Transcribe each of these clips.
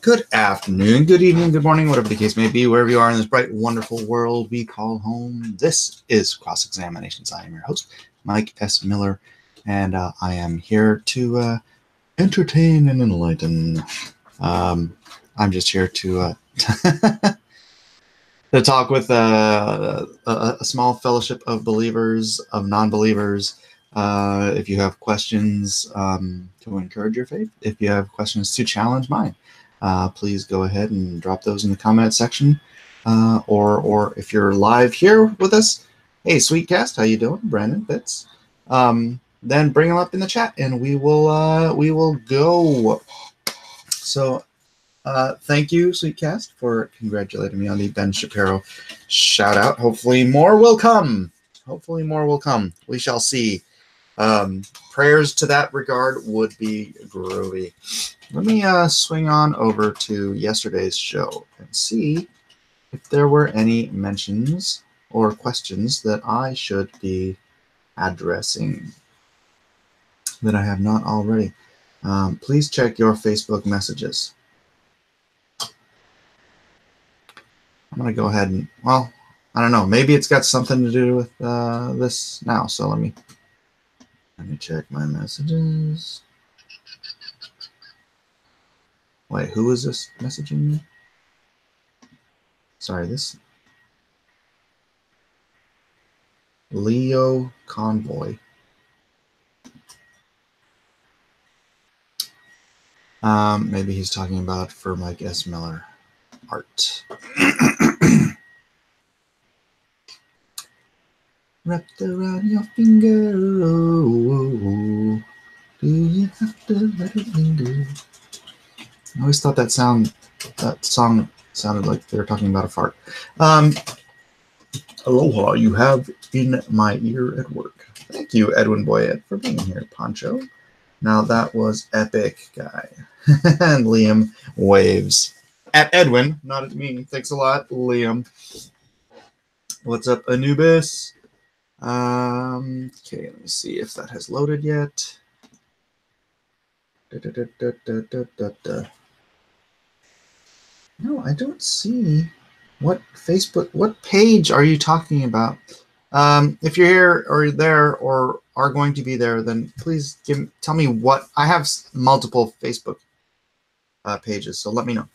Good afternoon, good evening, good morning, whatever the case may be, wherever you are in this bright, wonderful world we call home. This is Cross Examinations. I am your host, Mike S. Miller, and I am here to entertain and enlighten. I'm just here to to talk with a small fellowship of believers, of non-believers. If you have questions to encourage your faith, if you have questions to challenge mine, please go ahead and drop those in the comment section. Or if you're live here with us, hey, Sweetcast, how you doing? Brandon Fitz. Then bring them up in the chat, and we will go. So, thank you, Sweetcast, for congratulating me on the Ben Shapiro shout out. Hopefully more will come. Hopefully more will come. We shall see. Prayers to that regard would be groovy. Let me swing on over to yesterday's show and see if there were any mentions or questions that I should be addressing that I have not already. Please check your Facebook messages. I'm going to go ahead and, well, I don't know. Maybe it's got something to do with this now. So let me check my messages. Wait, who is this messaging me? Sorry, this Leo Convoy. Maybe he's talking about for Mike S. Miller art. Wrapped around your finger. Do you have to let it linger? I always thought that song sounded like they were talking about a fart. Aloha, you have in my ear at work. Thank you, Edwin Boyette, for being here, Poncho. Now that was epic, guy. And Liam waves at Edwin, not at me. Thanks a lot, Liam. What's up, Anubis? Okay, let me see if that has loaded yet. No, I don't see what page are you talking about? If you're here or there or are going to be there, then please tell me what. I have multiple Facebook pages, so let me know.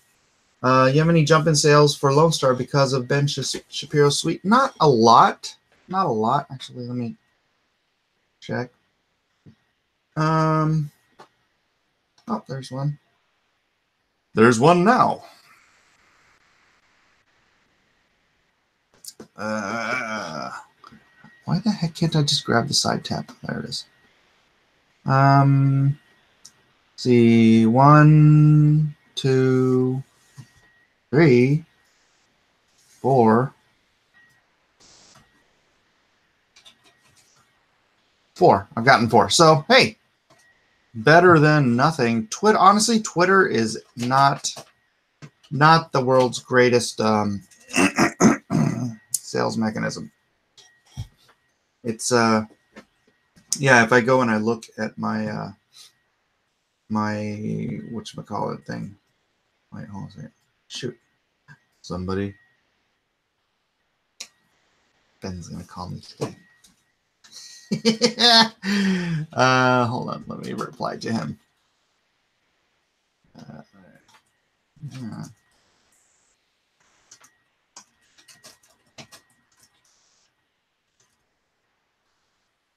You have any jump in sales for Lone Star because of Ben Shapiro's suite? Not a lot. Not a lot. Actually, let me check. Oh, there's one. There's one now. Why the heck can't I just grab the side tab? There it is. See, 1, 2, 3, 4. 4. I've gotten 4. So hey, better than nothing. Twitter, honestly, Twitter is not the world's greatest sales mechanism. It's yeah, if I go and I look at my my whatchamacallit thing. Wait, hold on a second. Shoot. Somebody. Ben's gonna call me today. Hold on, let me reply to him. Yeah.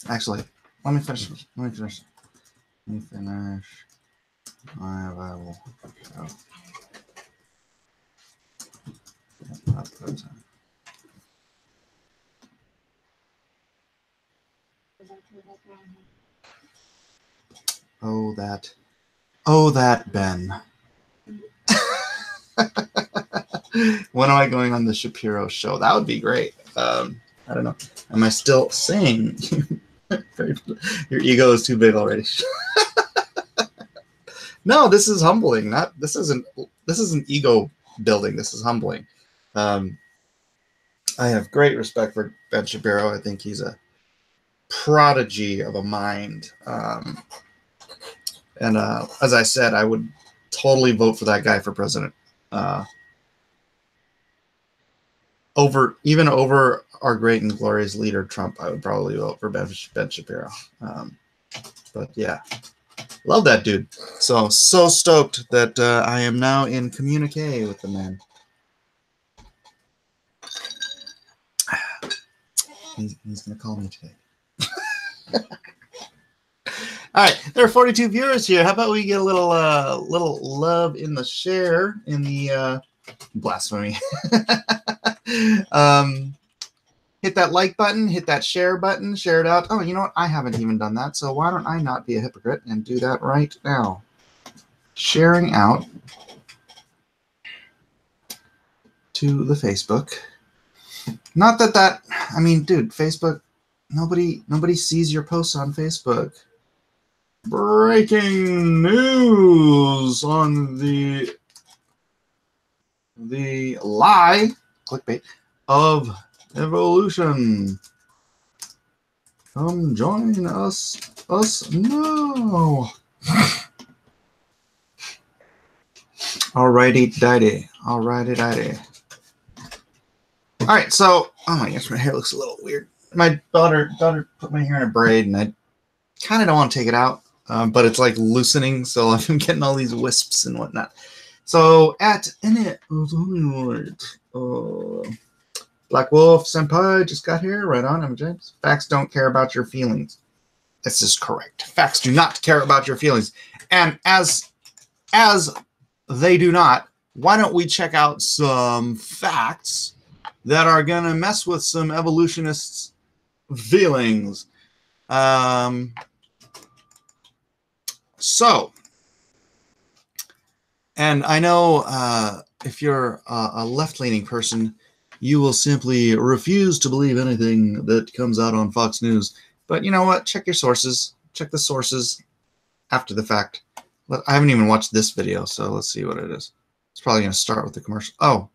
Actually, let me finish. I will show. Oh, that Ben. When am I going on the Shapiro show? That would be great. I don't know. Am I still saying your ego is too big already? No, this is humbling. This isn't ego building. This is humbling. I have great respect for Ben Shapiro. I think he's a prodigy of a mind. And as I said, I would totally vote for that guy for president. Even over our great and glorious leader Trump, I would probably vote for Ben Shapiro. But yeah, love that dude. So stoked that I am now in communique with the man. He's gonna call me today. All right, there are 42 viewers here. How about we get a little love in the share in the blasphemy. Hit that like button, hit that share button, share it out. Oh, you know what? I haven't even done that, so why don't I not be a hypocrite and do that right now? Sharing out to the Facebook. Not that I mean, dude, Facebook, nobody sees your posts on Facebook. Breaking news on the lie, clickbait, of evolution. Come join us now. Alrighty, dighty. Alrighty, dighty. All right, so oh my gosh, my hair looks a little weird. My daughter put my hair in a braid, and I kind of don't want to take it out, but it's like loosening, so I'm getting all these wisps and whatnot. So at Black Wolf Senpai just got here. Right on, I'm James. Facts don't care about your feelings. This is correct. Facts do not care about your feelings. And as they do not, why don't we check out some facts that are going to mess with some evolutionists' feelings. So, and I know if you're a left-leaning person, you will simply refuse to believe anything that comes out on Fox News. But you know what? Check your sources. Check the sources after the fact. I haven't even watched this video, so let's see what it is. It's probably going to start with the commercial. Oh,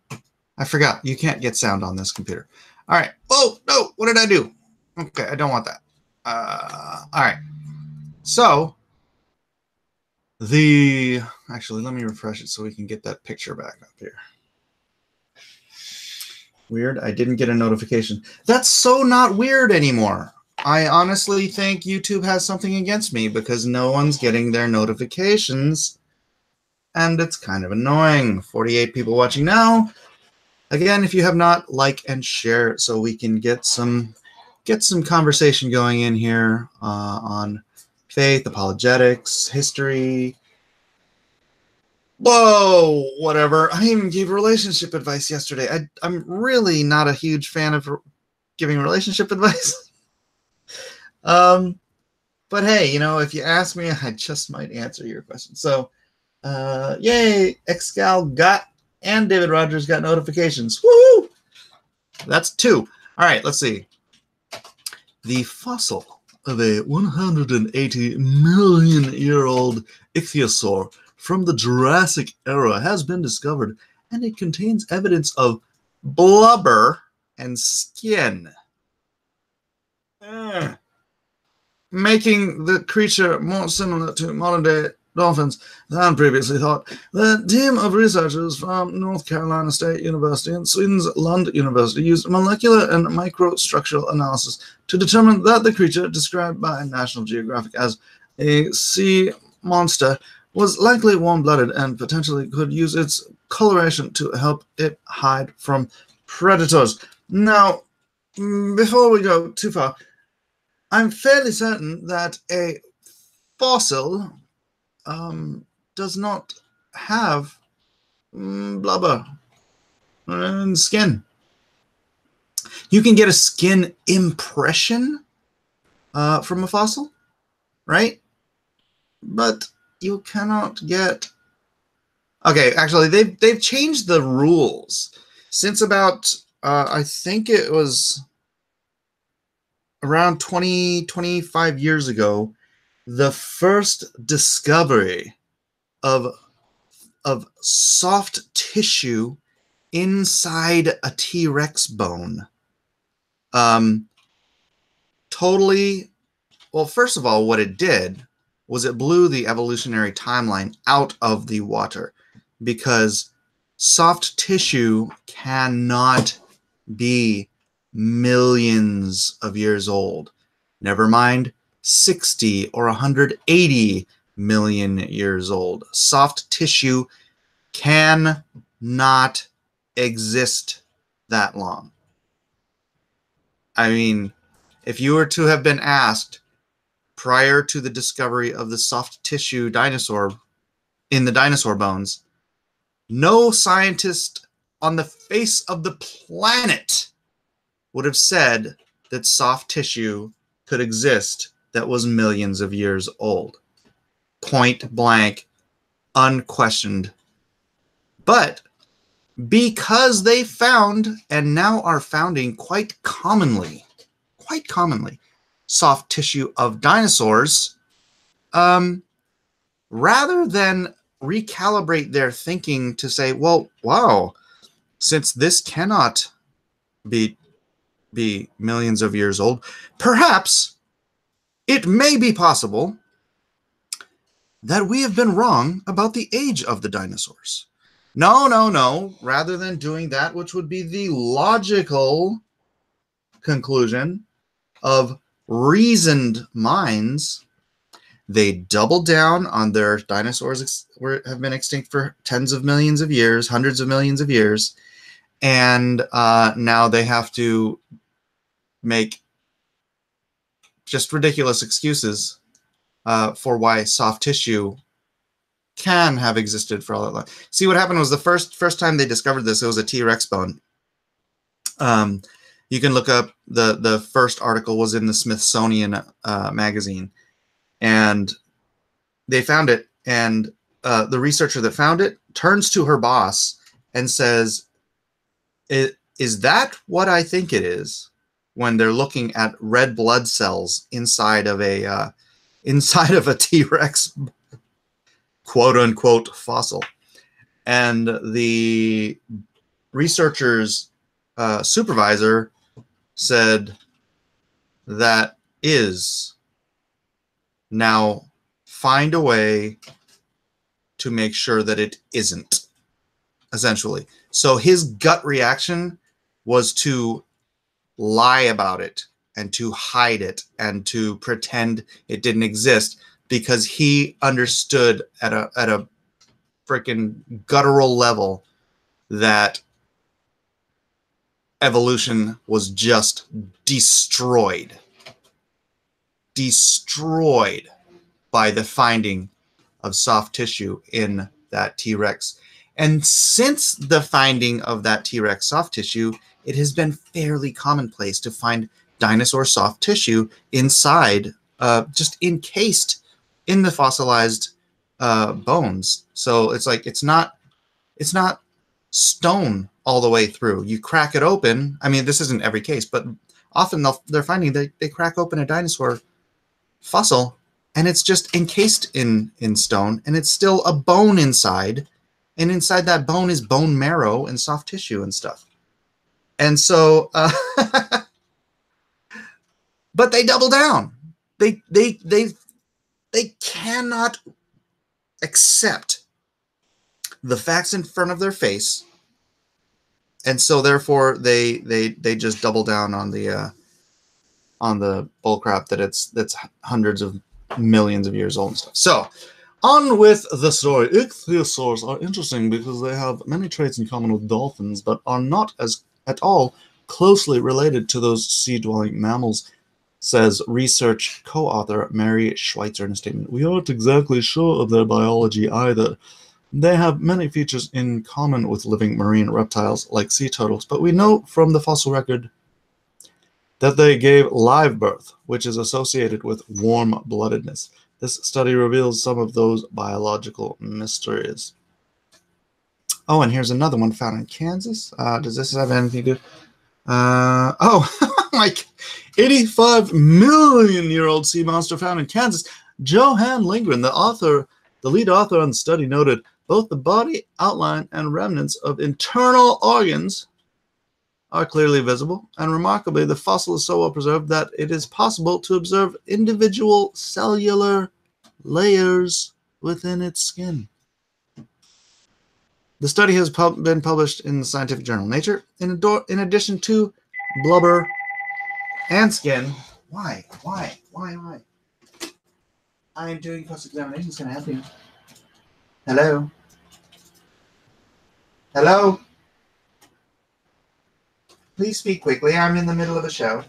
I forgot. You can't get sound on this computer. All right. Oh, no. What did I do? Okay, I don't want that. All right. So, actually, let me refresh it so we can get that picture back up here. Weird. I didn't get a notification. That's so not weird anymore. I honestly think YouTube has something against me because no one's getting their notifications. And it's kind of annoying. 48 people watching now. Again, if you have not, like and share so we can get some conversation going in here on faith, apologetics, history. Whoa, whatever. I even gave relationship advice yesterday. I'm really not a huge fan of giving relationship advice. But hey, you know, if you ask me, I just might answer your question. So, yay, Excal got and David Rogers got notifications. Woohoo! That's 2. All right, let's see. The fossil of a 180-million-year-old ichthyosaur from the Jurassic era has been discovered, and it contains evidence of blubber and skin. Making the creature more similar to modern-day dolphins than previously thought. The team of researchers from North Carolina State University and Sweden's Lund University used molecular and microstructural analysis to determine that the creature, described by National Geographic as a sea monster, was likely warm-blooded and potentially could use its coloration to help it hide from predators. Now, before we go too far, I'm fairly certain that a fossil does not have blubber and skin. You can get a skin impression from a fossil, right? But you cannot get. Okay, actually, they've changed the rules since about I think it was around 25 years ago. The first discovery of soft tissue inside a T-Rex bone. Totally. Well, first of all, what it did was it blew the evolutionary timeline out of the water, because soft tissue cannot be millions of years old. Never mind 60 or 180 million years old. Soft tissue cannot exist that long. I mean, if you were to have been asked prior to the discovery of the soft tissue dinosaur in the dinosaur bones, no scientist on the face of the planet would have said that soft tissue could exist that was millions of years old. Point blank, unquestioned. But because they found, and now are founding quite commonly, soft tissue of dinosaurs, rather than recalibrate their thinking to say, well, wow, since this cannot be millions of years old, perhaps it may be possible that we have been wrong about the age of the dinosaurs. No. Rather than doing that, which would be the logical conclusion of reasoned minds, they double down on their dinosaurs have been extinct for tens of millions of years, hundreds of millions of years, and now they have to make just ridiculous excuses for why soft tissue can have existed for all that long. See, what happened was the first time they discovered this, it was a T-Rex bone. You can look up, the first article was in the Smithsonian magazine, and they found it, and the researcher that found it turns to her boss and says, is that what I think it is? When they're looking at red blood cells inside of a T-Rex quote unquote fossil. And the researcher's supervisor said, that is, now find a way to make sure that it isn't, essentially. So his gut reaction was to lie about it and to hide it and to pretend it didn't exist, because he understood at a freaking guttural level that evolution was just destroyed by the finding of soft tissue in that T-Rex. And since the finding of that T-Rex soft tissue, it has been fairly commonplace to find dinosaur soft tissue inside, just encased in the fossilized bones. So it's like, it's not stone all the way through. You crack it open. I mean, this isn't every case, but often they're finding that they crack open a dinosaur fossil and it's just encased in stone, and it's still a bone inside. And inside that bone is bone marrow and soft tissue and stuff. And so, but they double down. They cannot accept the facts in front of their face, and so therefore they just double down on the bullcrap that's hundreds of millions of years old and stuff. So on with the story. Ichthyosaurs are interesting because they have many traits in common with dolphins, but are not at all closely related to those sea-dwelling mammals, says research co-author Mary Schweitzer in a statement. We aren't exactly sure of their biology either. They have many features in common with living marine reptiles like sea turtles, but we know from the fossil record that they gave live birth, which is associated with warm-bloodedness. This study reveals some of those biological mysteries. Oh, and here's another one found in Kansas. Does this have anything to do? Like 85 million-year-old sea monster found in Kansas. Johann Lindgren, the lead author on the study, noted both the body outline and remnants of internal organs are clearly visible, and remarkably, the fossil is so well preserved that it is possible to observe individual cellular layers within its skin. The study has been published in the scientific journal Nature. In addition to blubber and skin. Why? I am doing post-examination. It's going to help you. Hello? Hello? Please speak quickly. I'm in the middle of a show.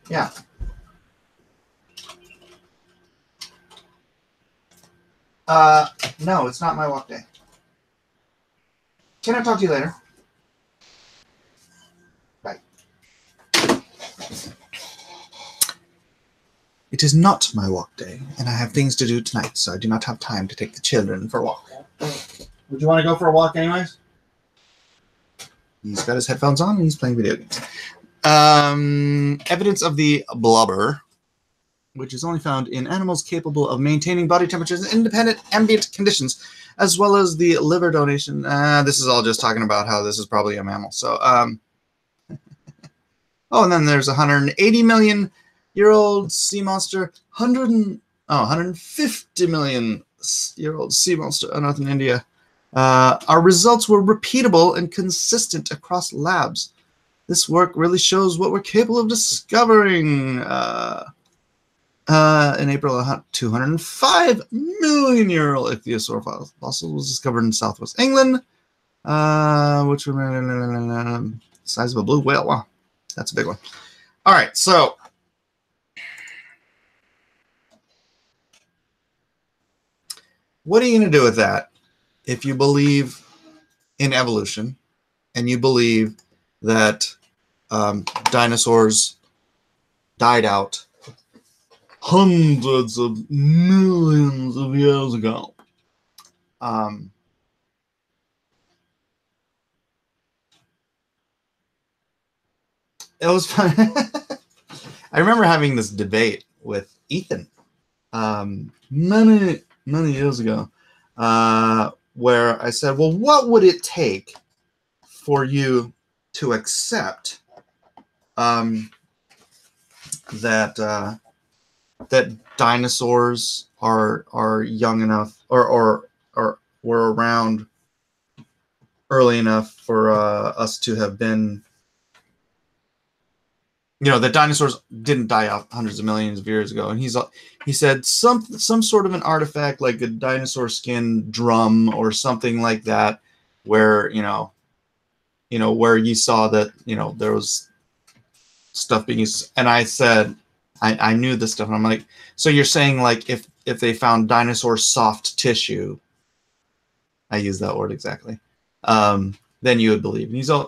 Yeah. No, it's not my walk day. Can I talk to you later? Bye. It is not my walk day, and I have things to do tonight, so I do not have time to take the children for a walk. Would you want to go for a walk anyways? He's got his headphones on and he's playing video games. Evidence of the blubber, which is only found in animals capable of maintaining body temperatures in independent ambient conditions, as well as the liver donation. This is all just talking about how this is probably a mammal. So, oh, and then there's a 180 million year old sea monster, 150 million year old sea monster unearthed in India. Our results were repeatable and consistent across labs. This work really shows what we're capable of discovering. In April, a 205 million year old ichthyosaur fossil was discovered in southwest England, which was size of a blue whale. Wow, that's a big one. All right, so what are you going to do with that if you believe in evolution and you believe that dinosaurs died out hundreds of millions of years ago? It was fun. I remember having this debate with Ethan many years ago, where I said, well, what would it take for you to accept that dinosaurs are young enough or were around early enough for us to have been, that dinosaurs didn't die out hundreds of millions of years ago. And he said some sort of an artifact like a dinosaur skin drum or something like that, where where you saw that there was stuff being used. And I said I knew this stuff, and I'm like, so you're saying like if they found dinosaur soft tissue, I use that word exactly, then you would believe. And he's like,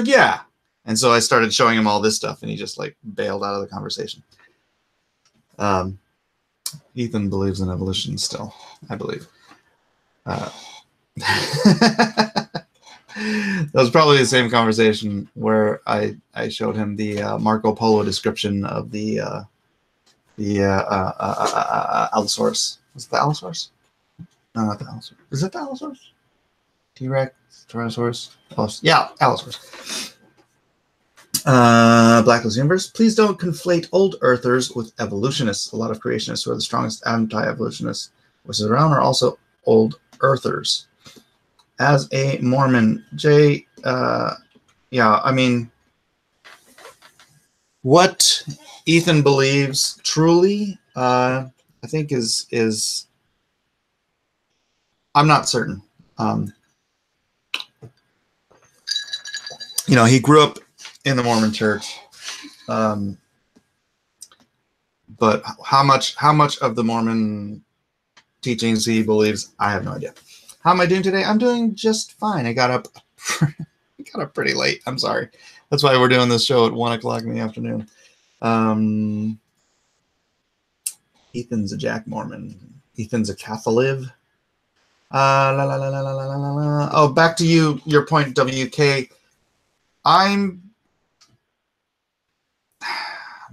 yeah. And so I started showing him all this stuff, and he just like bailed out of the conversation. Ethan believes in evolution still, I believe. That was probably the same conversation where I showed him the Marco Polo description of the Allosaurus. Was it the Allosaurus? No, not the Allosaurus. Is it the Allosaurus? T-Rex, Tyrannosaurus. Yeah, Allosaurus. Blacklist universe. Please don't conflate old earthers with evolutionists. A lot of creationists who are the strongest anti-evolutionists which is around are also old earthers. As a Mormon, Jay, yeah, I mean, what Ethan believes truly, I think is I'm not certain. He grew up in the Mormon Church, but how much of the Mormon teachings he believes, I have no idea. How am I doing today? I'm doing just fine. I got up pretty late. I'm sorry. That's why we're doing this show at 1 o'clock in the afternoon. Ethan's a Jack Mormon. Ethan's a Catholic. Oh, back to your point, WK. I'm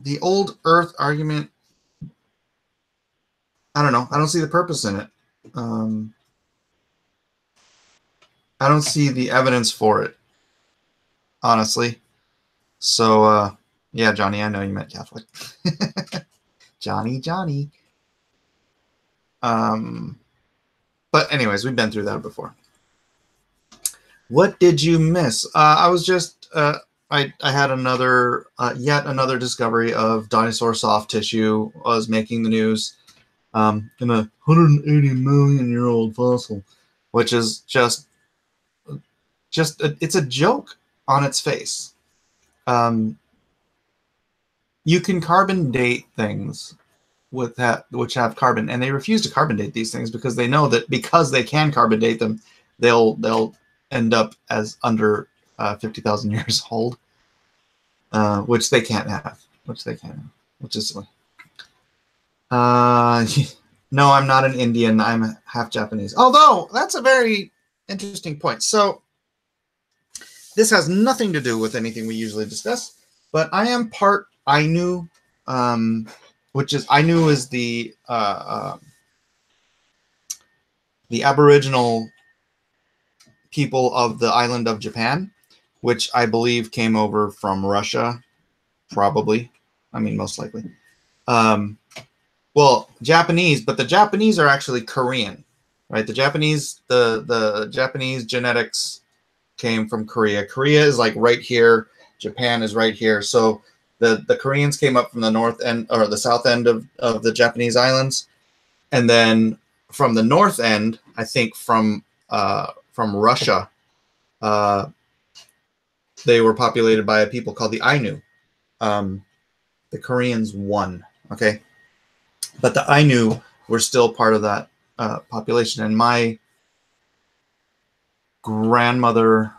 the old Earth argument. I don't know. I don't see the purpose in it. I don't see the evidence for it, honestly. So, Yeah, Johnny, I know you meant Catholic. Johnny. But anyways, we've been through that before. What did you miss? I was just I had another yet another discovery of dinosaur soft tissue was making the news in a 180 million year old fossil, which is just it's a joke on its face. You can carbon date things with that which have carbon, and they refuse to carbon date these things because they know that because they can carbon date them, they'll end up as under 50,000 years old, which they can't have, which is silly. No, I'm not an Indian. I'm half Japanese. Although that's a very interesting point. So this has nothing to do with anything we usually discuss, but I am part Ainu, which is Ainu is the Aboriginal people of the island of Japan, which I believe came over from Russia, probably. I mean, most likely. Well, Japanese, but the Japanese are actually Korean, right? The Japanese genetics came from Korea. Korea is like right here. Japan is right here. So the Koreans came up from the north end or the south end of the Japanese islands, and then from the north end, I think from Russia, they were populated by a people called the Ainu. The Koreans won. Okay. But the Ainu were still part of that population. And my grandmother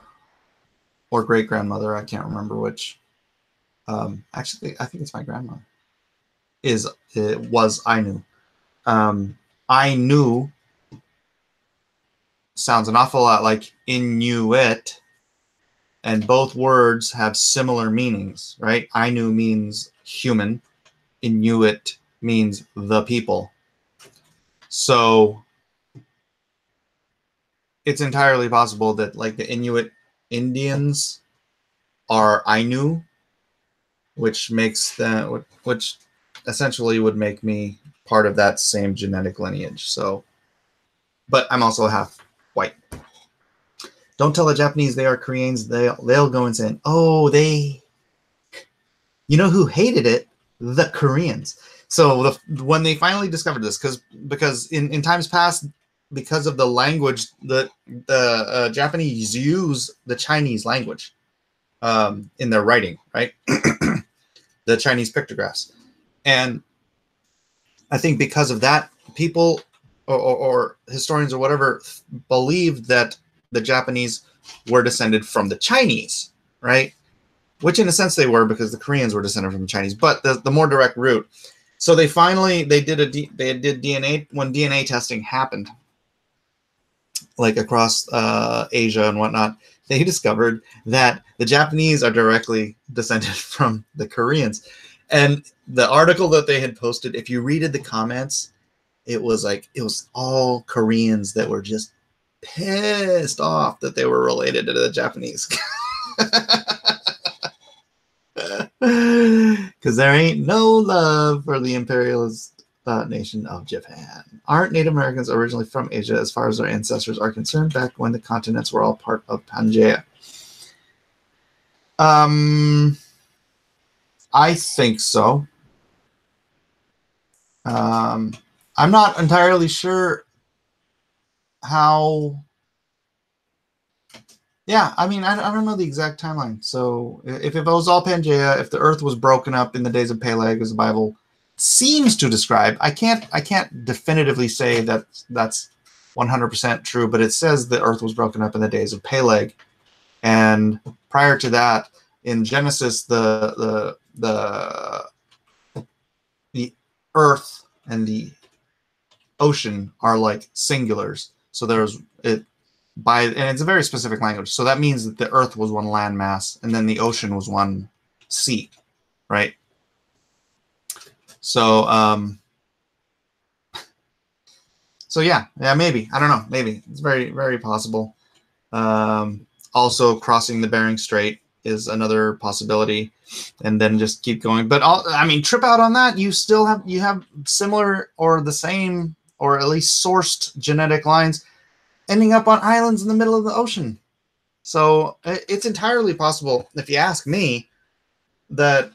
or great-grandmother, I can't remember which, actually, I think it's my grandmother, was Ainu. Ainu sounds an awful lot like Inuit, and both words have similar meanings, right? Ainu means human. Inuit means the people. So it's entirely possible that like the Inuit Indians are Ainu, which essentially would make me part of that same genetic lineage. So, but I'm also half white. Don't tell the Japanese they are Koreans. They'll go insane. Oh, you know who hated it? The Koreans. So when they finally discovered this, because in times past, because of the language, the Japanese use the Chinese language in their writing, right? The Chinese pictographs. And I think because of that, people or historians or whatever believed that the Japanese were descended from the Chinese, right? Which in a sense they were, because the Koreans were descended from the Chinese, but the more direct route. So they did DNA when DNA testing happened, like across Asia and whatnot. They discovered that the Japanese are directly descended from the Koreans. And the article that they had posted, if you read the comments, it was all Koreans that were just pissed off that they were related to the Japanese. Because there ain't no love for the imperialist nation of Japan. Aren't Native Americans originally from Asia as far as their ancestors are concerned, back when the continents were all part of Pangaea? I think so. I'm not entirely sure how. Yeah, I mean, I don't know the exact timeline. So if it was all Pangaea, if the Earth was broken up in the days of Peleg, as the Bible seems to describe, I can't definitively say that that's 100% true, but it says the Earth was broken up in the days of Peleg, and prior to that, in Genesis, the Earth and the ocean are like singulars. So and it's a very specific language. So that means that the Earth was one landmass, and then the ocean was one sea, right? So, yeah, maybe. I don't know. Maybe it's very, very possible. Also, crossing the Bering Strait is another possibility. and then just keep going. But I mean, trip out on that, you still have similar or the same or at least sourced genetic lines ending up on islands in the middle of the ocean. So it's entirely possible, if you ask me, that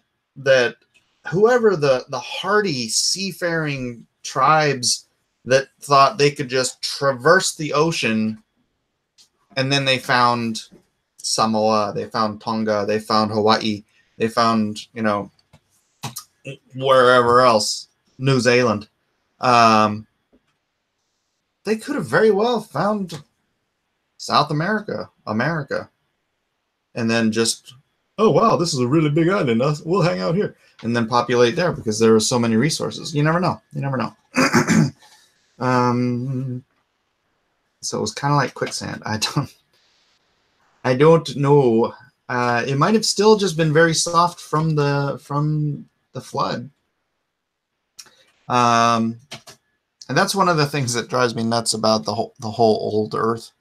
whoever the hardy seafaring tribes that thought they could just traverse the ocean, and then they found Samoa, they found Tonga, they found Hawaii, they found, you know, wherever else, New Zealand. They could have very well found South America, and then just, oh wow, this is a really big island. We'll hang out here, and then populate there because there are so many resources. You never know. You never know. So it was kind of like quicksand. I don't know. It might have still just been very soft from the flood. And that's one of the things that drives me nuts about the whole old Earth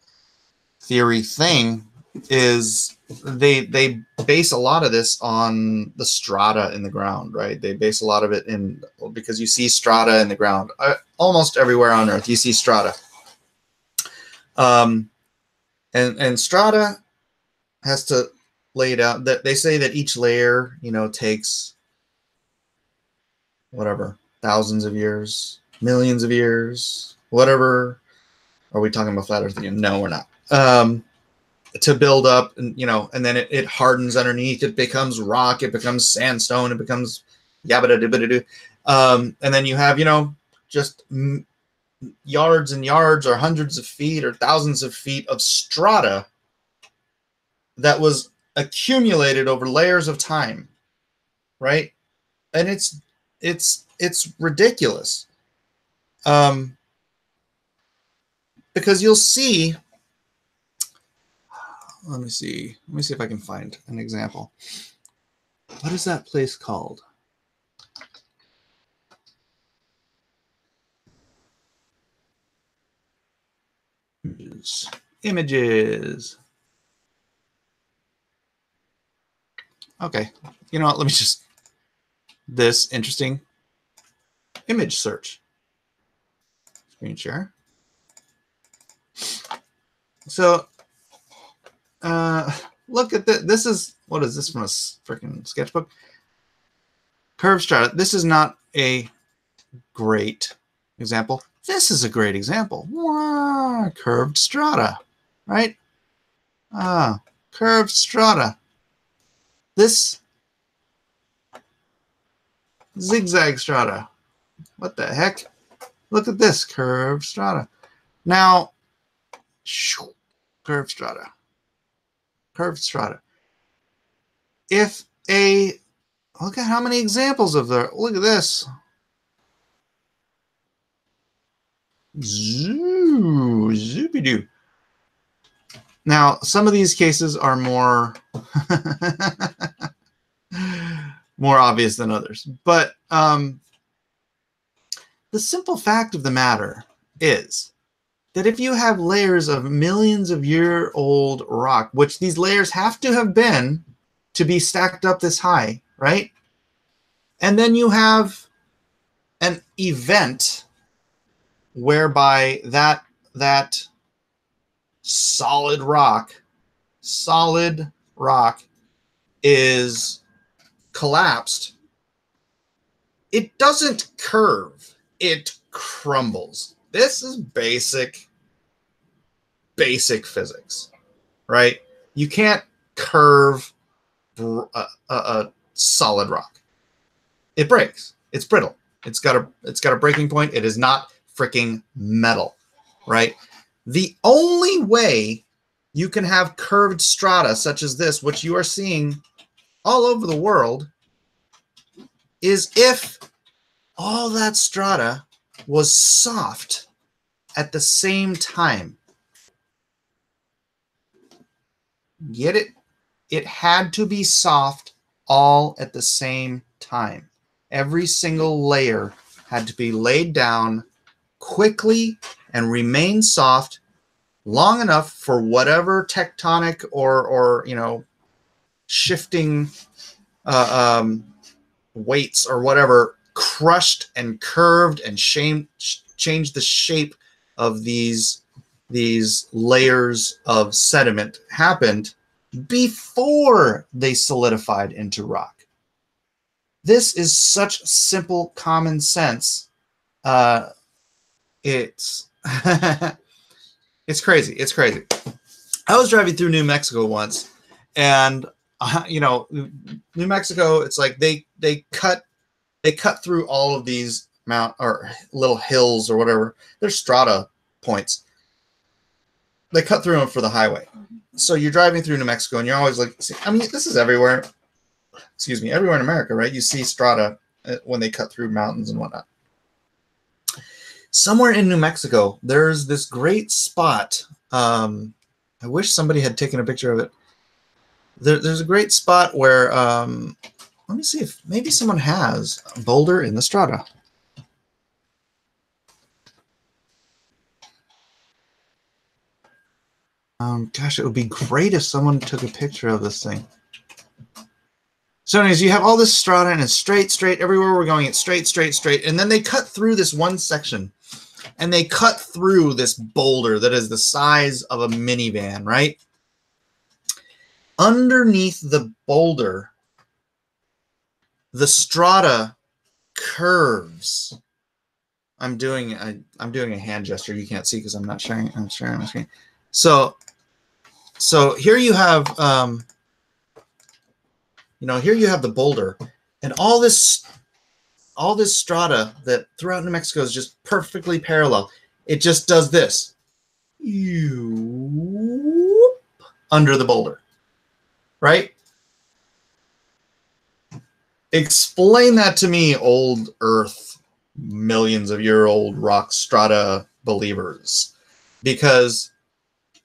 theory thing is they base a lot of this on the strata in the ground, right? They base a lot of it in, because you see strata in the ground almost everywhere on Earth. You see strata, and strata has to lay it out. That they say that each layer, you know, takes whatever, thousands of years, millions of years, whatever. Are we talking about flat Earth again? No, we're not. To build up, and you know, and then it hardens underneath. It becomes rock. It becomes sandstone. It becomes yabba dibba doo. And then you have, you know, just yards and yards, or hundreds of feet, or thousands of feet of strata that was accumulated over layers of time, right? And it's ridiculous, because you'll see. Let me see if I can find an example. What is that place called? Images. Okay, you know what? Let me just, this interesting image search. Screen share. So look at this. This is, what is this, from a freaking sketchbook? Curved strata. This is not a great example. This is a great example. Wow, curved strata, right? Curved strata. This zigzag strata. What the heck? Look at this curved strata. Now, curved strata. Curved strata. If a, look at how many examples of there. Look at this. Zoopy-doo. Now, some of these cases are more more obvious than others. But the simple fact of the matter is that if you have layers of millions of year old rock, which these layers have to have been to be stacked up this high, right? And then you have an event whereby that solid rock is collapsed. It doesn't curve, it crumbles. This is basic physics, right? You can't curve a solid rock. It breaks. It's brittle. It's got a breaking point. It is not freaking metal, right? The only way you can have curved strata such as this, which you are seeing all over the world, is if all that strata was soft at the same time. Get it? It had to be soft all at the same time. Every single layer had to be laid down quickly and remain soft long enough for whatever tectonic or you know, shifting weights or whatever crushed and curved and changed the shape of these layers of sediment happened before they solidified into rock. This is such simple common sense. It's it's crazy. It's crazy. I was driving through New Mexico once, and you know, New Mexico, it's like they cut through all of these little hills or whatever. They're strata points. They cut through them for the highway. So you're driving through New Mexico, and you're always like, I mean, this is everywhere. Excuse me, everywhere in America, right? You see strata when they cut through mountains and whatnot. Somewhere in New Mexico, there's this great spot. I wish somebody had taken a picture of it. There's a great spot where, let me see if maybe someone has a boulder in the strata. Gosh, it would be great if someone took a picture of this thing. So anyways, you have all this strata, and it's straight. Everywhere we're going, it's straight. And then they cut through this one section, and they cut through this boulder that is the size of a minivan, right? Underneath the boulder, the strata curves. I'm doing a hand gesture. You can't see because I'm not sharing. I'm sharing my screen. So here you have, here you have the boulder, and all this strata that throughout New Mexico is just perfectly parallel. It just does this under the boulder, right? Explain that to me, old Earth, millions of year old rock strata believers, because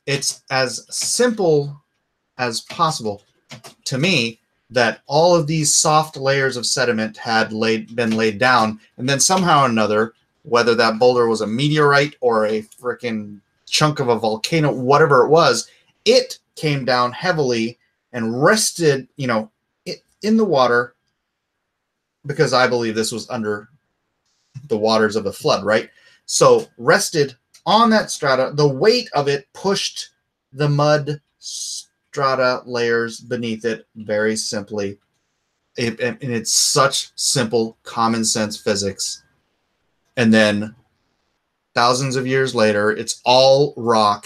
it's as simple as possible to me that all of these soft layers of sediment had been laid down, and then somehow or another, whether that boulder was a meteorite or a freaking chunk of a volcano, whatever it was, it came down heavily and rested, in the water, because I believe this was under the waters of the flood, right? So rested on that strata, the weight of it pushed the mud strata layers beneath it very simply. And it's such simple common sense physics. And then thousands of years later, it's all rock,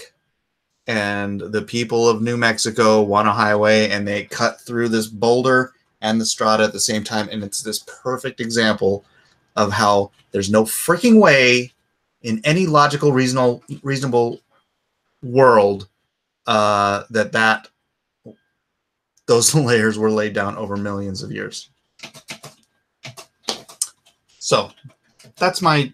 and the people of New Mexico want a highway, and they cut through this boulder and the strata at the same time. And it's this perfect example of how there's no freaking way in any logical, reasonable world that those layers were laid down over millions of years. So that's my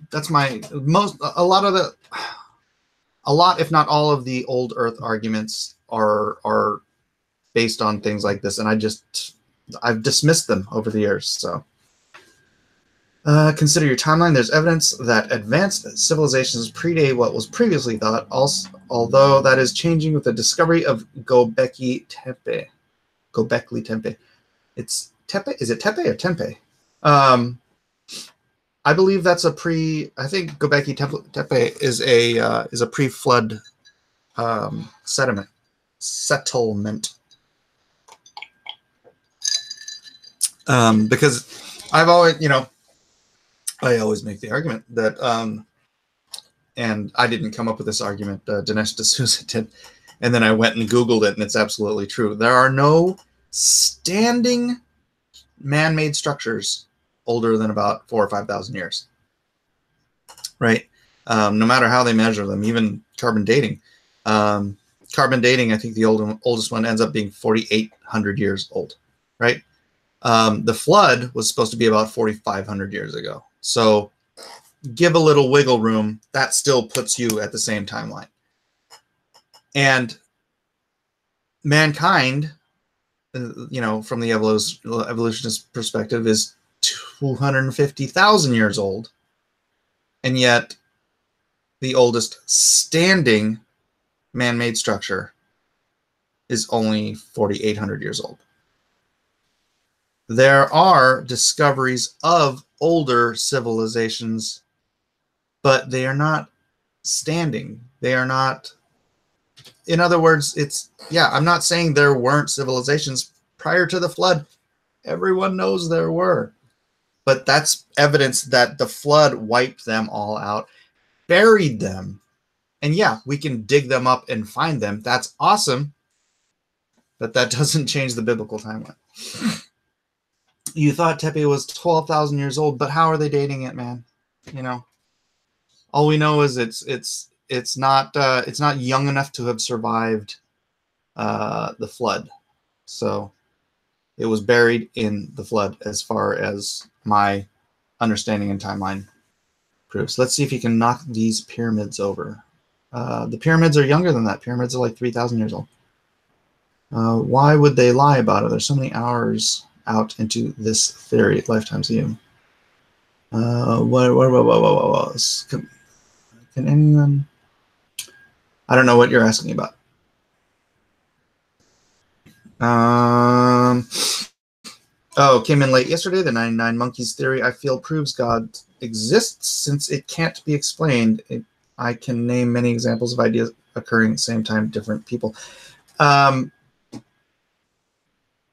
a lot, if not all, of the old Earth arguments are based on things like this, and I've dismissed them over the years. So consider your timeline. There's evidence that advanced civilizations predate what was previously thought, also, although that is changing with the discovery of Göbekli Tepe. It's Tepe? Is it Tepe or Tempe? I believe that's I think Göbekli Tepe is a pre-flood settlement. Because I've always, I always make the argument that, and I didn't come up with this argument, Dinesh D'Souza did, and then I went and Googled it, and it's absolutely true. There are no standing man-made structures older than about 4,000 or 5,000 years, right? No matter how they measure them, even carbon dating. Carbon dating, I think the oldest one ends up being 4,800 years old, right? The flood was supposed to be about 4,500 years ago. So give a little wiggle room, that still puts you at the same timeline. And mankind, from the evolutionist perspective, is 250,000 years old. And yet the oldest standing man-made structure is only 4,800 years old. there are discoveries of older civilizations, but they are not standing. They are not, in other words, I'm not saying there weren't civilizations prior to the flood. Everyone knows there were. But that's evidence that the flood wiped them all out, buried them. And yeah, we can dig them up and find them. That's awesome. But that doesn't change the biblical timeline. You thought Tepe was 12,000 years old, but how are they dating it, man? You know, all we know is it's not young enough to have survived the flood. So it was buried in the flood, as far as my understanding and timeline proves. Let's see if you can knock these pyramids over. The pyramids are younger than that. Pyramids are like 3,000 years old. Why would they lie about it? There's so many hours out into this theory. Lifetimes of you. Can anyone? I don't know what you're asking about. Oh, came in late yesterday. The 99 Monkeys theory, I feel, proves God exists since it can't be explained. I can name many examples of ideas occurring at the same time, different people.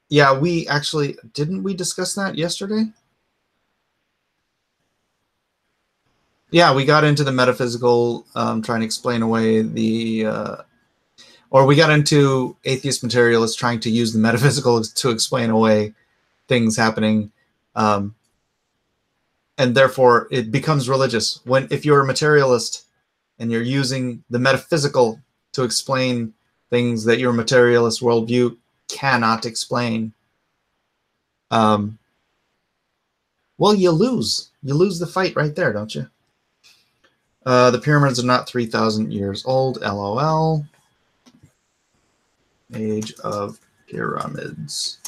Yeah, we actually, didn't we discuss that yesterday? Yeah, we got into the metaphysical, trying to explain away the, or we got into atheist materialists trying to use the metaphysical to explain away things happening, and therefore it becomes religious. If you're a materialist and you're using the metaphysical to explain things that your materialist worldview cannot explain, well, you lose. You lose the fight right there, don't you? The pyramids are not 3,000 years old. LOL. Age of pyramids.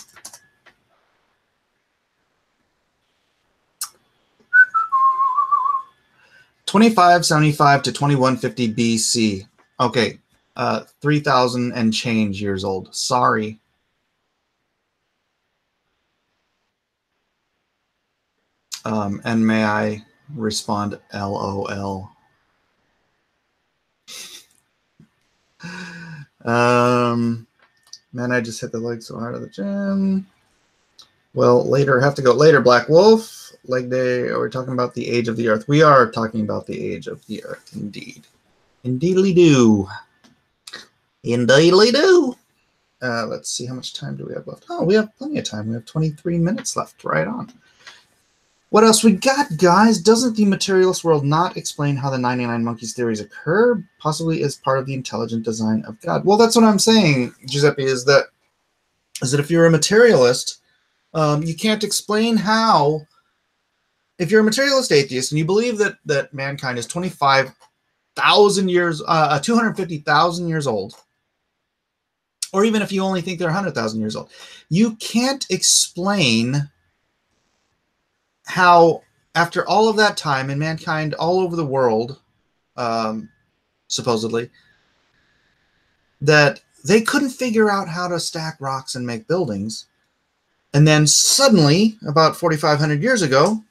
(2575 to 2150 BC). Okay, 3,000 and change years old. Sorry. And may I respond, LOL. Man, I just hit the leg so hard at the gym. Well, later, have to go later. Black Wolf, leg day. Are we talking about the age of the earth? We are talking about the age of the earth, indeed. Indeedly do. Indeedly do. Let's see, how much time do we have left? Oh, we have plenty of time. We have 23 minutes left. Right on. What else we got, guys? Doesn't the materialist world not explain how the 99 Monkeys theories occur, possibly as part of the intelligent design of God? Well, that's what I'm saying, Giuseppe, is that if you're a materialist, you can't explain how. If you're a materialist atheist and you believe that mankind is 25,000 years, 250,000 years old, or even if you only think they're 100,000 years old, you can't explain how, after all of that time, and mankind all over the world, supposedly, that they couldn't figure out how to stack rocks and make buildings. And then suddenly, about 4,500 years ago,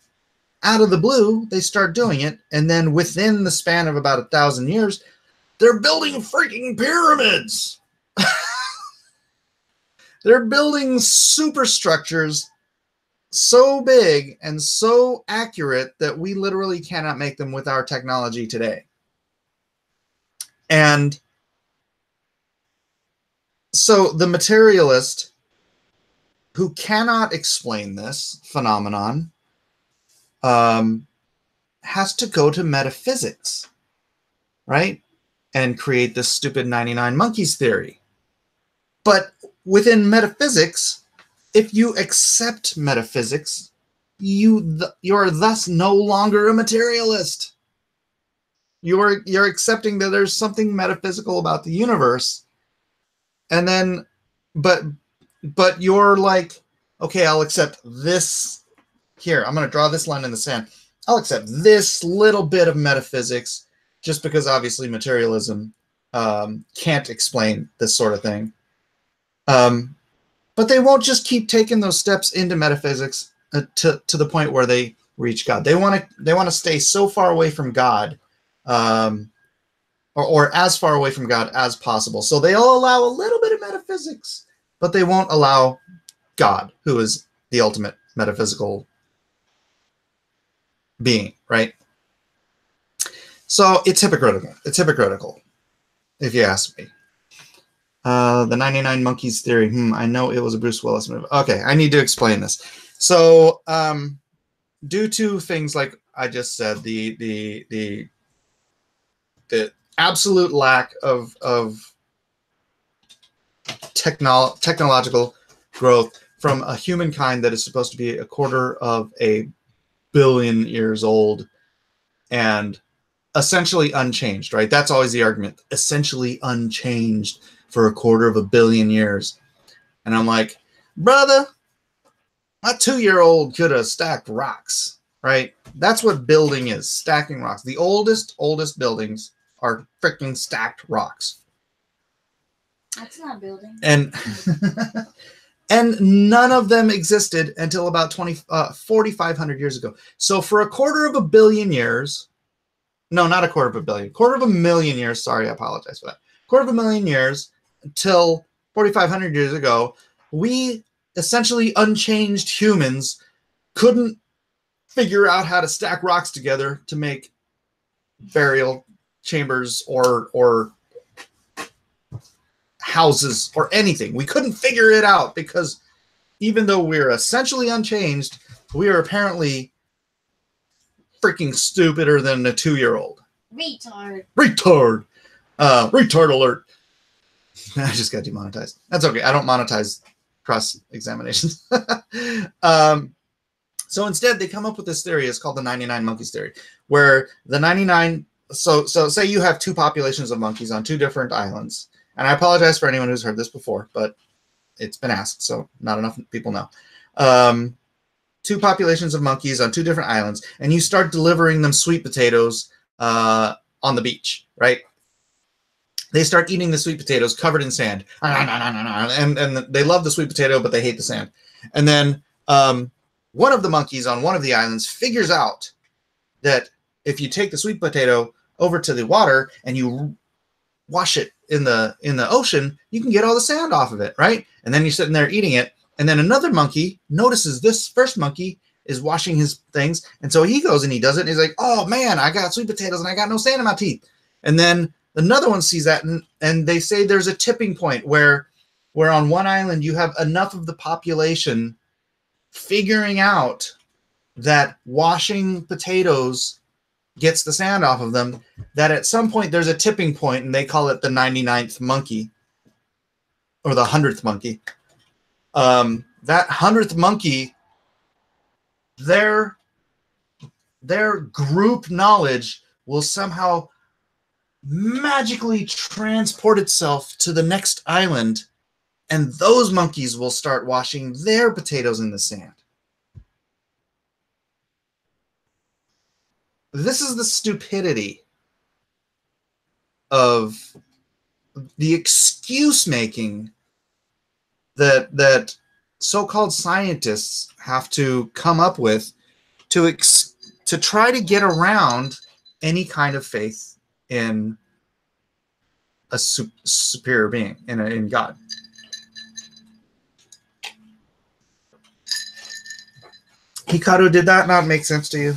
out of the blue, they start doing it. And then within the span of about 1,000 years, they're building freaking pyramids. They're building superstructures so big and so accurate that we literally cannot make them with our technology today. And so the materialist who cannot explain this phenomenon has to go to metaphysics, right? And create this stupid 99 Monkeys theory. But within metaphysics, if you accept metaphysics, you're thus no longer a materialist. You're accepting that there's something metaphysical about the universe, and then, but you're like, okay, I'll accept this. Here, I'm going to draw this line in the sand. I'll accept this little bit of metaphysics, just because obviously materialism can't explain this sort of thing. But they won't just keep taking those steps into metaphysics to the point where they reach God. They want to stay so far away from God, or as far away from God as possible. So they'll allow a little bit of metaphysics, but they won't allow God, who is the ultimate metaphysical being, right? So it's hypocritical. It's hypocritical, if you ask me. The 99 Monkeys theory. I know it was a Bruce Willis movie. Okay, I need to explain this. So, due to things like I just said, the absolute lack of technological growth from a humankind that is supposed to be 250 million years old and essentially unchanged, right? That's always the argument. Essentially unchanged for 250 million years. And I'm like, brother, my 2-year-old could have stacked rocks, right? That's what building is, stacking rocks. The oldest buildings are freaking stacked rocks. That's not building. And and none of them existed until about 4,500 years ago. So for 250 million years, no, not 250 million, 250 million years, sorry, I apologize for that. 250 million years until 4,500 years ago, we essentially unchanged humans couldn't figure out how to stack rocks together to make burial chambers or houses or anything. We couldn't figure it out because even though we're essentially unchanged, we are apparently freaking stupider than a 2-year-old. Retard. Retard. Retard alert. I just got demonetized. That's okay. I don't monetize cross examinations. So instead, they come up with this theory. It's called the 99 Monkeys theory, where the 99. So say you have 2 populations of monkeys on 2 different islands. And I apologize for anyone who's heard this before, but it's been asked, so not enough people know. 2 populations of monkeys on 2 different islands, and you start delivering them sweet potatoes on the beach, right? They start eating the sweet potatoes covered in sand. And they love the sweet potato, but they hate the sand. And then one of the monkeys on one of the islands figures out that if you take the sweet potato over to the water and you wash it in the ocean, you can get all the sand off of it, right? And then you're sitting there eating it. And then another monkey notices this first monkey is washing his things. And so he goes and he does it. And he's like, oh, man, I got sweet potatoes and I got no sand in my teeth. And then another one sees that, and they say there's a tipping point where on one island you have enough of the population figuring out that washing potatoes gets the sand off of them, that at some point there's a tipping point, and they call it the 99th monkey or the 100th monkey. That 100th monkey, their group knowledge will somehow magically transport itself to the next island, and those monkeys will start washing their potatoes in the sand. This is the stupidity of the excuse making that so-called scientists have to come up with to try to get around any kind of faith in a superior being, in God. Hikaru, did that not make sense to you?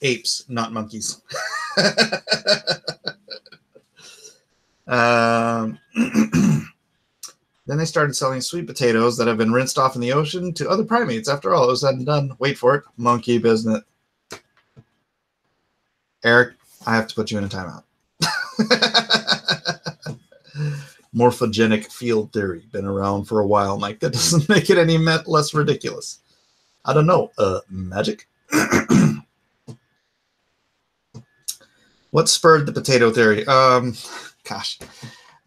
Apes, not monkeys. Then they started selling sweet potatoes that have been rinsed off in the ocean to other primates. After all, it was said and done. Wait for it. Monkey business. Eric, I have to put you in a timeout. Morphogenic field theory. Been around for a while, Mike. That doesn't make it any less ridiculous. I don't know. Magic? What spurred the potato theory? Gosh,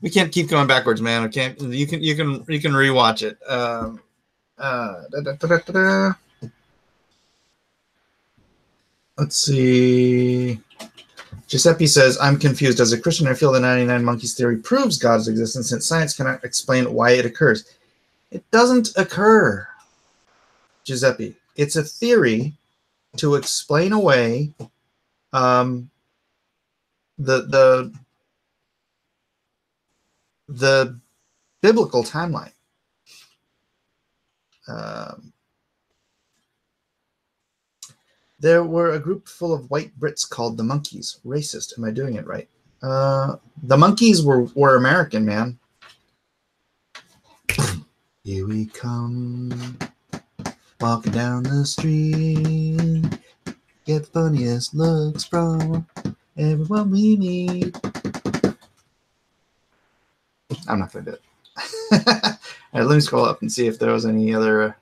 we can't keep going backwards, man. We can't. You can rewatch it. Let's see. Giuseppe says, I'm confused. As a Christian, I feel the 99 monkeys theory proves God's existence since science cannot explain why it occurs. It doesn't occur, Giuseppe. It's a theory to explain away the biblical timeline. There were a group full of white Brits called the Monkeys. Racist. Am I doing it right? The Monkeys were American, man. Here we come, walking down the street, get the funniest looks from everyone we meet. I'm not going to do it. All right, let me scroll up and see if there was any other...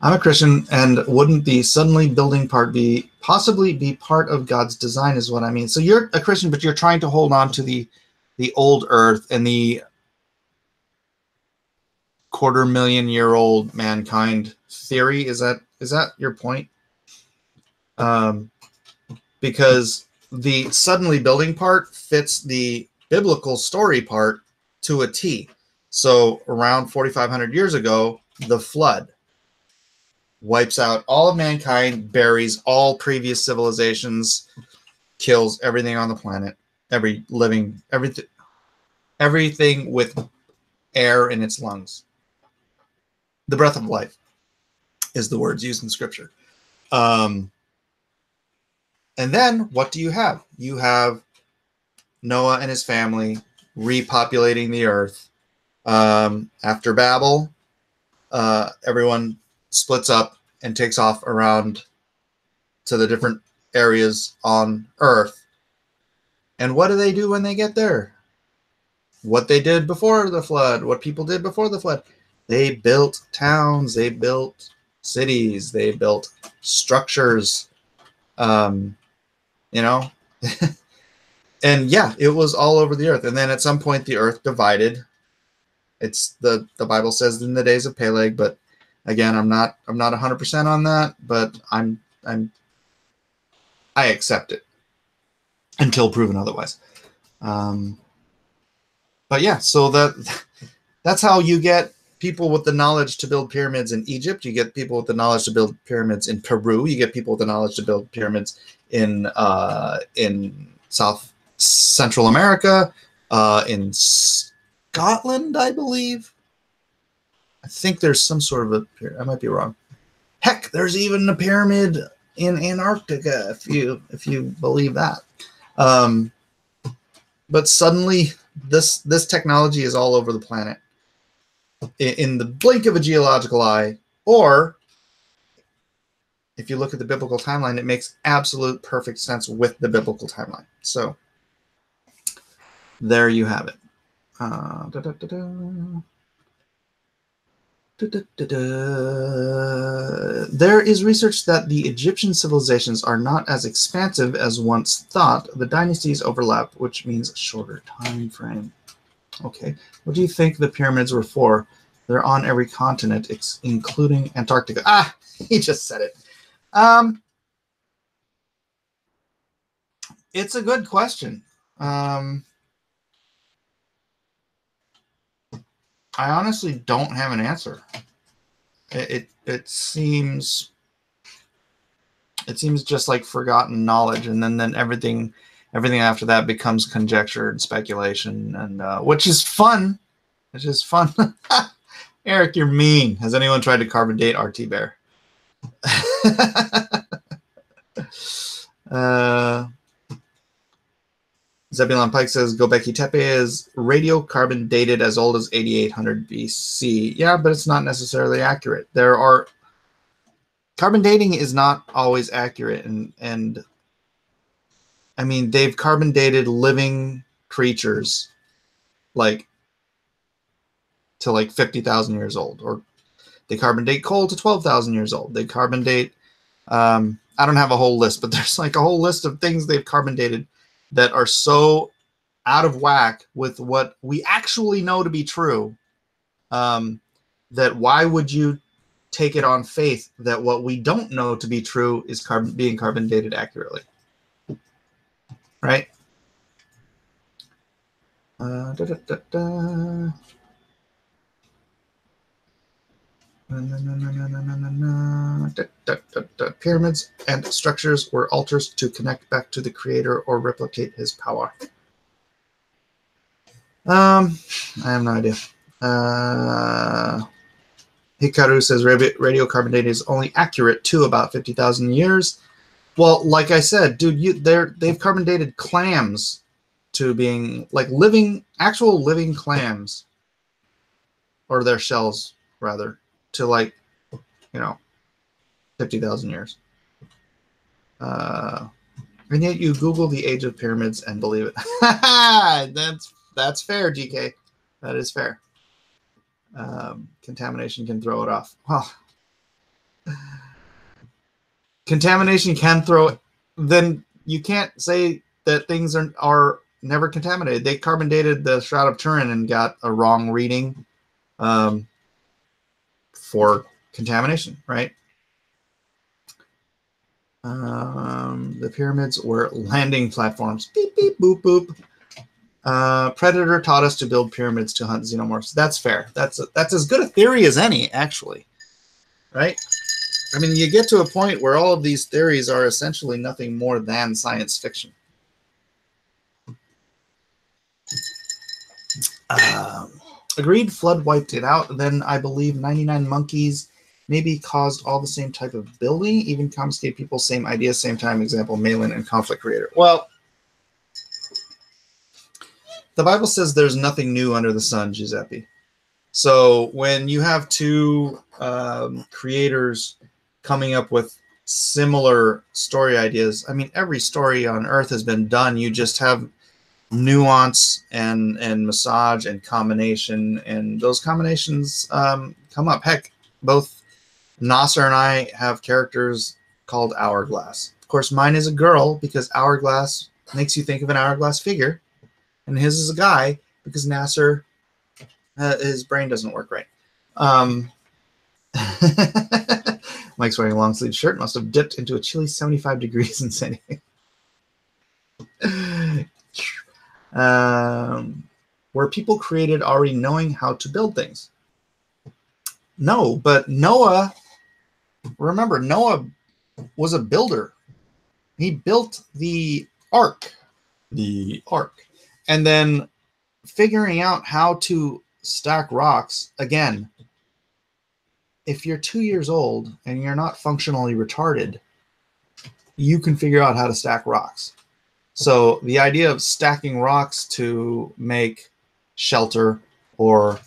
I'm a Christian, and wouldn't the suddenly building part possibly be part of God's design is what I mean. So you're a Christian, but you're trying to hold on to the old earth and the 250,000-year-old mankind theory. Is that your point? Because the suddenly building part fits the biblical story part to a T. So around 4,500 years ago, the flood wipes out all of mankind, buries all previous civilizations, kills everything on the planet, everything with air in its lungs. The breath of life is the words used in Scripture. And then what do you have? You have Noah and his family repopulating the earth. After Babel, everyone splits up and takes off around to the different areas on Earth. And what do they do when they get there? What they did before the flood, what people did before the flood. They built towns, they built cities, they built structures, you know. And yeah, it was all over the earth. And then at some point the earth divided. It's the Bible says in the days of Peleg, but again, I'm not 100% on that, but I accept it until proven otherwise. But yeah, so that's how you get people with the knowledge to build pyramids in Egypt. You get people with the knowledge to build pyramids in Peru. You get people with the knowledge to build pyramids in South Central America, in Scotland, I believe. I think there's some sort of a pyramid. I might be wrong. Heck, there's even a pyramid in Antarctica, if you believe that. But suddenly, this technology is all over the planet in the blink of a geological eye. Or, if you look at the biblical timeline, it makes absolute perfect sense with the biblical timeline. So, there you have it. There is research that the Egyptian civilizations are not as expansive as once thought. The dynasties overlap, which means a shorter time frame. Okay. What do you think the pyramids were for? They're on every continent, including Antarctica. Ah, he just said it. It's a good question. I honestly don't have an answer. It seems just like forgotten knowledge, and then everything after that becomes conjecture and speculation, and which is fun. Which is fun. Eric, you're mean. Has anyone tried to carbon date RT Bear? Zebulon Pike says Göbekli Tepe is radiocarbon dated as old as 8800 BC. Yeah, but it's not necessarily accurate. Carbon dating is not always accurate, and I mean, they've carbon dated living creatures like to like 50,000 years old, or they carbon date coal to 12,000 years old. They carbon date I don't have a whole list, but there's like a whole list of things they've carbon dated that are so out of whack with what we actually know to be true, that why would you take it on faith that what we don't know to be true is being carbon dated accurately. Right? Pyramids and structures were altars to connect back to the creator or replicate his power. I have no idea. Hikaru says radiocarbon dating is only accurate to about 50,000 years. Well, like I said, dude, they've carbon dated clams to being like actual living clams, or their shells rather, to like, 50,000 years. And yet you Google the age of pyramids and believe it. That's fair, GK. That is fair. Contamination can throw it off. Well, contamination can throw. Then you can't say that things are never contaminated. They carbon dated the Shroud of Turin and got a wrong reading for contamination, right? The pyramids were landing platforms. Beep, beep, boop, boop. Predator taught us to build pyramids to hunt xenomorphs. That's fair. That's as good a theory as any, actually. Right? I mean, you get to a point where all of these theories are essentially nothing more than science fiction. Agreed, flood wiped it out. Then I believe 99 monkeys maybe caused all the same type of building, even confiscate people, same idea, same time. Example, Malin and conflict creator. Well, the Bible says there's nothing new under the sun, Giuseppe. So when you have two creators coming up with similar story ideas, I mean, every story on Earth has been done. You just have nuance and massage and combination, and those combinations come up. Heck, both Nasser and I have characters called Hourglass. Of course, mine is a girl because Hourglass makes you think of an hourglass figure, and his is a guy because Nasser, his brain doesn't work right. Mike's wearing a long sleeve shirt. Must have dipped into a chilly 75 degrees in San Diego. Were people created already knowing how to build things? No, but Noah, remember, Noah was a builder. He built the ark. And then figuring out how to stack rocks, again, if you're 2 years old and you're not functionally retarded, you can figure out how to stack rocks. So the idea of stacking rocks to make shelter or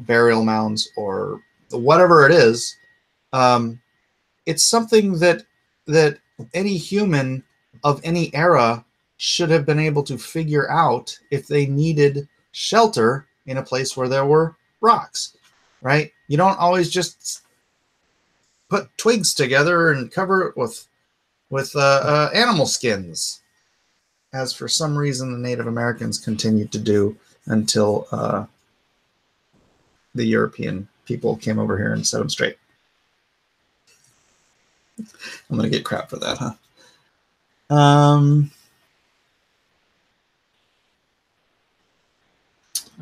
burial mounds or whatever it is, it's something that any human of any era should have been able to figure out if they needed shelter in a place where there were rocks, right? You don't always just put twigs together and cover it with animal skins, as for some reason the Native Americans continued to do until the European people came over here and set them straight. I'm going to get crap for that, huh?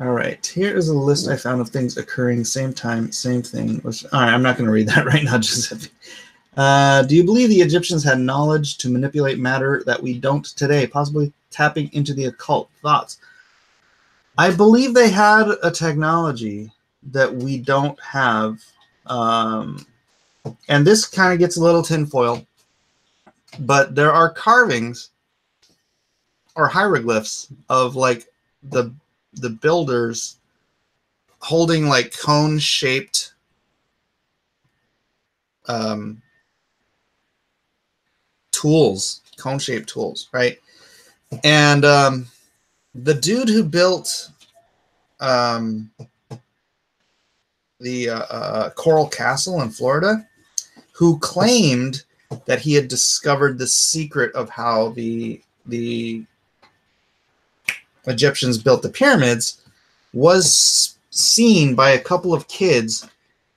All right, here is a list I found of things occurring same time, same thing. All right, I'm not going to read that right now, Giuseppe. Do you believe the Egyptians had knowledge to manipulate matter that we don't today, possibly tapping into the occult? Thoughts? I believe they had a technology that we don't have. And this kind of gets a little tinfoil, but there are carvings or hieroglyphs of like the builders holding like cone-shaped cone-shaped tools, right? And the dude who built the Coral Castle in Florida, who claimed that he had discovered the secret of how the Egyptians built the pyramids, was seen by a couple of kids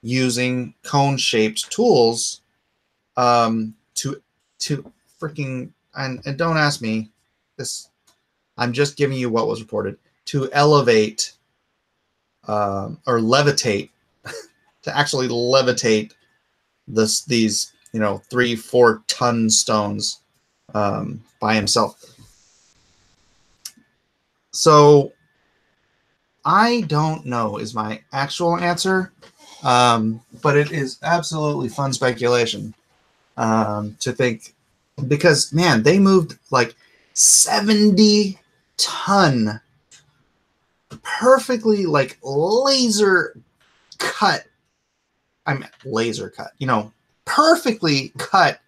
using cone-shaped tools to freaking, and don't ask me this, I'm just giving you what was reported, to elevate or levitate, to actually levitate these 3-4 ton stones by himself. So I don't know is my actual answer, but it is absolutely fun speculation to think, because man, they moved like 70-ton, perfectly like laser cut. Perfectly cut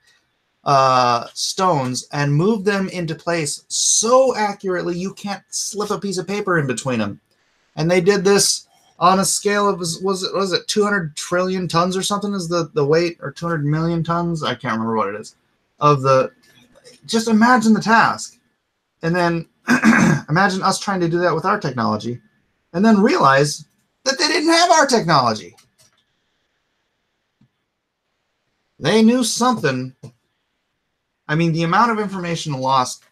stones, and move them into place so accurately you can't slip a piece of paper in between them. And they did this on a scale of, was it 200 trillion tons or something is the weight, or 200 million tons? I can't remember what it is. Just imagine the task. And then imagine us trying to do that with our technology, and then realize that they didn't have our technology. They knew something. I mean, the amount of information lost,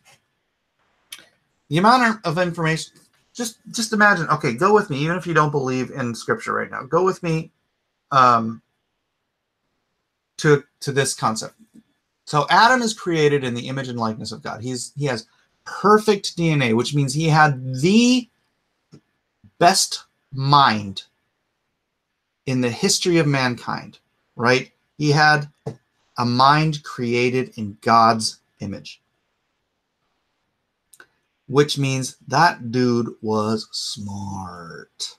the amount of information, just imagine, okay, go with me, even if you don't believe in scripture right now, go with me to this concept. So Adam is created in the image and likeness of God. He has perfect DNA, which means he had the best mind in the history of mankind, right? He had a mind created in God's image, which means that dude was smart,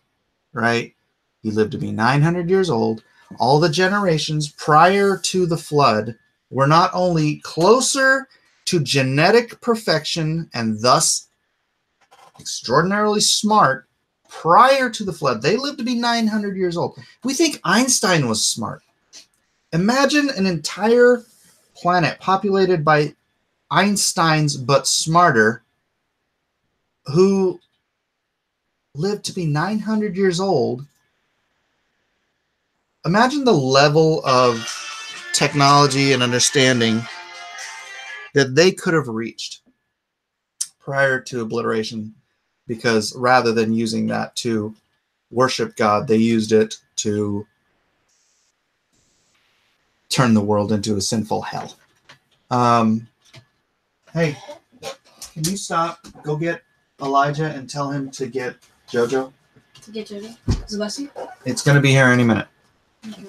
right? He lived to be 900 years old. All the generations prior to the flood were not only closer to genetic perfection and thus extraordinarily smart prior to the flood. They lived to be 900 years old. We think Einstein was smart. Imagine an entire planet populated by Einsteins but smarter, who lived to be 900 years old. Imagine the level of technology and understanding that they could have reached prior to obliteration, because rather than using that to worship God, they used it to turn the world into a sinful hell. Hey, can you stop? Go get Elijah and tell him to get Jojo. To get Jojo? Is it Wesley? It's going to be here any minute. Mm-hmm.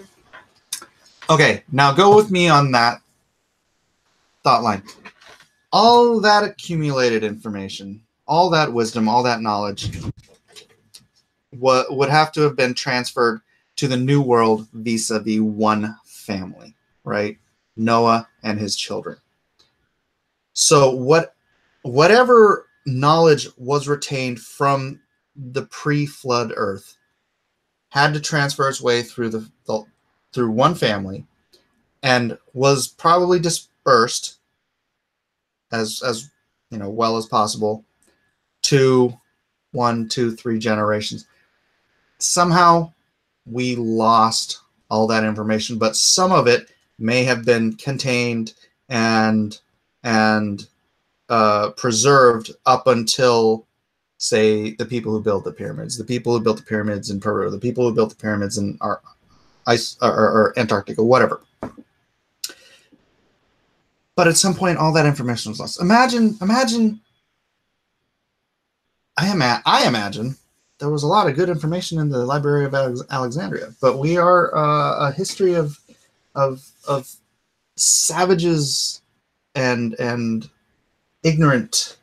Okay, now go with me on that thought line. All that accumulated information, all that wisdom, all that knowledge would have to have been transferred to the new world vis-a-vis one family, right? Noah and his children. So whatever knowledge was retained from the pre-flood earth had to transfer its way through through one family, and was probably dispersed as well as possible to 1, 2, 3 generations. Somehow we lost all that information, but some of it may have been contained and preserved up until, say, the people who built the pyramids, the people who built the pyramids in Peru, the people who built the pyramids in or Antarctica, whatever. But at some point, all that information was lost. Imagine. I imagine there was a lot of good information in the Library of Alexandria, but we are a history of savages and ignorance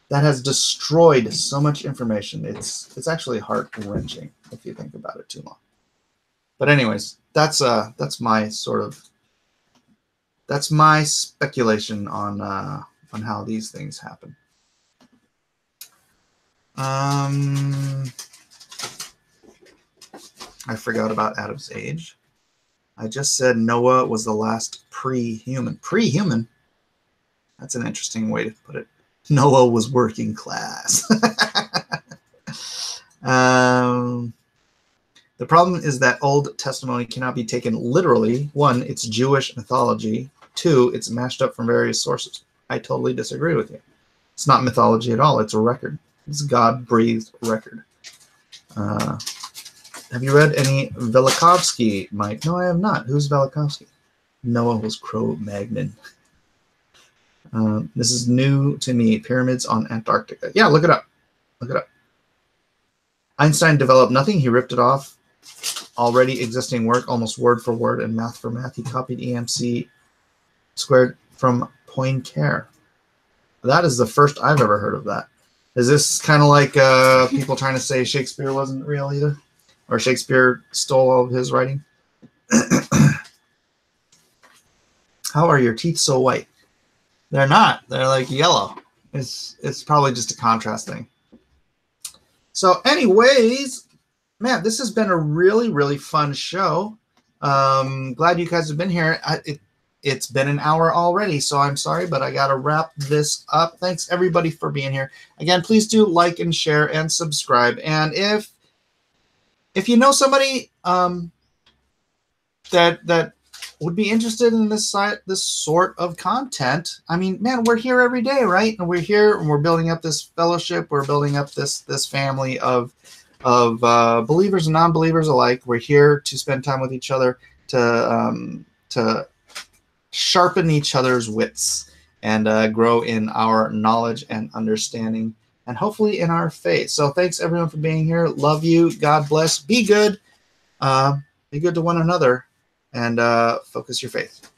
that has destroyed so much information. It's actually heart-wrenching if you think about it too long. But anyways, that's my speculation on how these things happen. I forgot about Adam's age. I just said Noah was the last pre-human. Pre-human? That's an interesting way to put it. Noah was working class. The problem is that Old Testimony cannot be taken literally. One, it's Jewish mythology. Two, it's mashed up from various sources. I totally disagree with you. It's not mythology at all. It's a record. It's God-breathed record. Have you read any Velikovsky, Mike? No, I have not. Who's Velikovsky? Noah was Cro-Magnon. This is new to me. Pyramids on Antarctica. Yeah, look it up. Look it up. Einstein developed nothing. He ripped it off already existing work, almost word for word, and math for math. He copied EMC squared from Poincare. That is the first I've ever heard of that. Is this kind of like people trying to say Shakespeare wasn't real either? Or Shakespeare stole all of his writing? How are your teeth so white? They're not. They're like yellow. It's probably just a contrast thing. So anyways, man, this has been a really, really fun show. Glad you guys have been here. It's been an hour already, so I'm sorry, but I got to wrap this up. Thanks, everybody, for being here. Again, please do like and share and subscribe. And if you know somebody that would be interested in this sort of content, I mean, man, we're here every day, right? And we're here and we're building up this fellowship. We're building up this family of believers and non-believers alike. We're here to spend time with each other, to sharpen each other's wits and grow in our knowledge and understanding, and hopefully in our faith. So thanks everyone for being here. Love you. God bless. Be good. Be good to one another, and focus your faith.